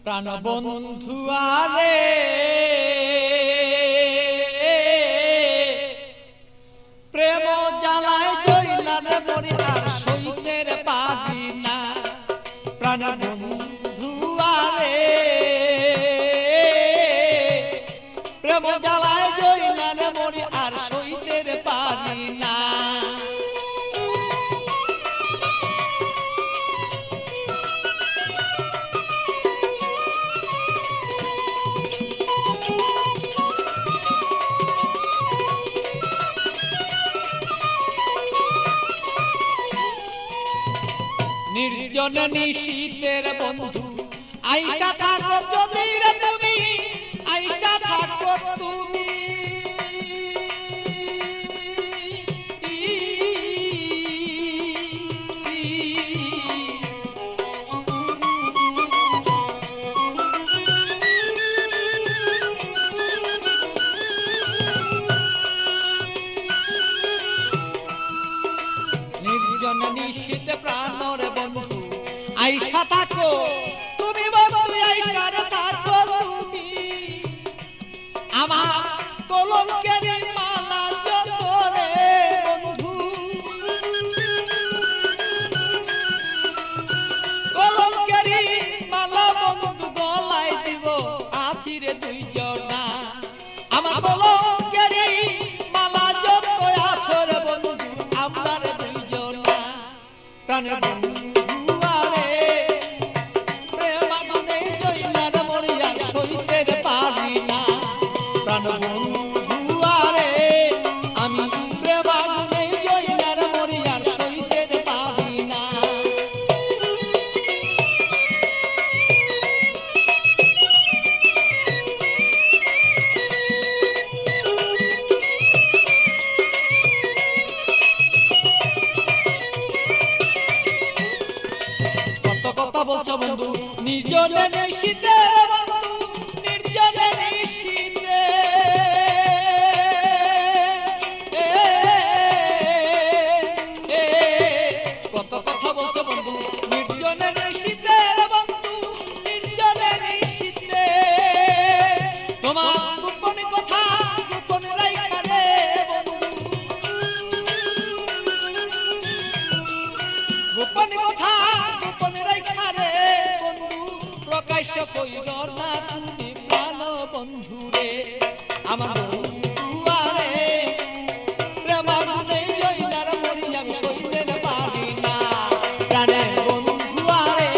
প্রাণ বন্ধু আরে প্রেম জ্বালায় জইলার মরি আর সইতের পারি না। প্রাণ বন্ধু আরে প্রেম জ্বালায় জইলার মরি আর সইতের পারি না। নির্জন নিশীতের বন্ধু আইসা থাকো যদি রে তুমি, আইসা থাকো তুমি। নির্জন নিশীতে প্রাণর বন্ধু আইসা থাকো তুমি, বন্ধু আইসা থাকো তুমি। আমার কলঙ্কের মালা যত রে বন্ধু, কলঙ্কের মালা বন্ধু গলায় দিব আছি রে দুইজনা। আমার কলঙ্কের মালা যত আছো রে বন্ধু আমরা রে দুইজনা। প্রাণের বন্ধু আরে প্রেম আগুনে জইলার মরি আর সইতে পারি না। প্রাণ বন্ধু আরে আমি প্রেম আগুনে জইলার মরি আর সইতে পারি না। কত কথা বলছো বন্ধু নির্জনে নিশীতে বন্ধু, নির্জনে নিশীতে কত কথা বলছো বন্ধু নির্জনে নিশীতে বন্ধু, নির্জনে নিশীতে। তোমার গোপন কথা গোপন রাইখা রে বন্ধু, গোপন কথা গোপন রাইখা রে বন্ধু প্রকাশ্য কইর না তুমি প্রাণ বন্ধু রে। আমার বন্ধু আরে প্রেম আগুনে জইলার মরি আমি সইতে পারি না। প্রাণের বন্ধু আরে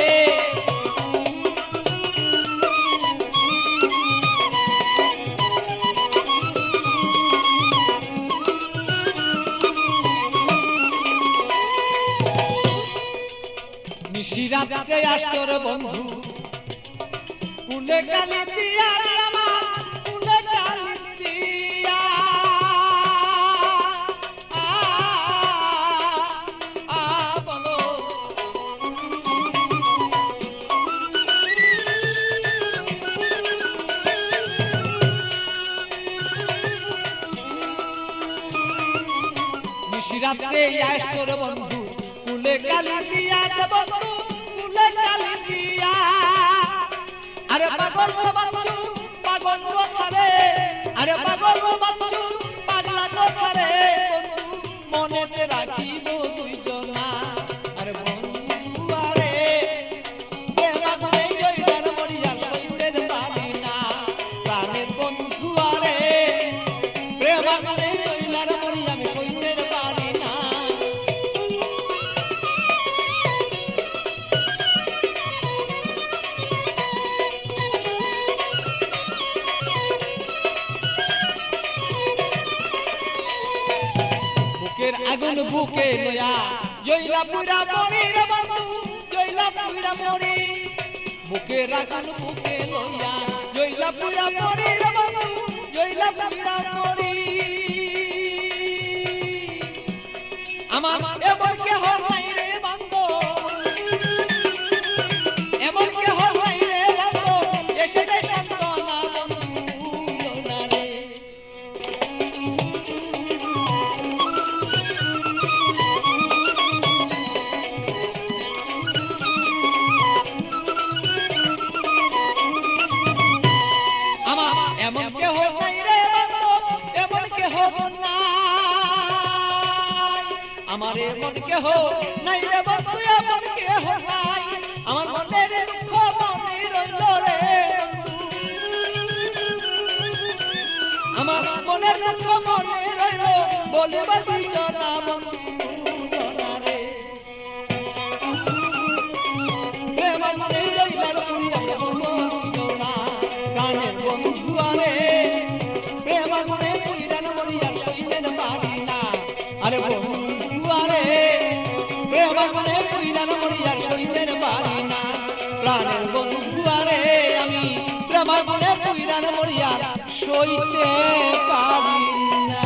নিশিরাতে আসর বন্ধু কুলে কালি দিয়া রে আমার কুলে কালি দিয়া। বলো নিশিরাতে আসর বন্ধু কুলে কালি দিয়া রে বন্ধু কুলে কালি দিয়া। আরে পাগল বাচ্চু পাগল কথা রে, আরে পাগল বাচ্চু পাগলা কথা রে বন্ধু মনেতে রাখিব দুইজনা। আরে বন্ধু আরে প্রেম আগুনে জইলার মরি আর সইতে পারি না। প্রাণের বন্ধু আরে প্রেম আগুনে জইলার মরি আমি সইতে পারি না। বুকের আগুন বুকে লয়া জইলা পুরা মরি রে বন্ধু, জইলা পুরা মরি। বুকের আগুন বুকে লয়া জইলা পুরা মরি রে বন্ধু, জইলা পুরা মরি। আমার এমন কেহ নাই রে বন্ধু, এমন কেহ নাই রে বন্ধু এসে দে সান্তনা বন্ধু না রে। আমারে মন কেহ নাই রে বন্ধু আপন কেহ নাই আমার মনের দুঃখ মনে রইল রে বন্ধু আমার মনের দুঃখ মনে রইল বলিবা তুই জনা বন্ধু জনা রে প্রেম মনে রইলার পুরিয়া বন্ধু জনা গানের বন্ধু আরে প্রেম মনে পুইরান মরিয়া সইতেন পারি না আরে বন্ধু আরে প্রেম মনে পুইরান মরিয়া সইতেন পারি না প্রাণের বন্ধু আরে আমি প্রেম মনে পুইরান মরিয়া সইতে পারি না।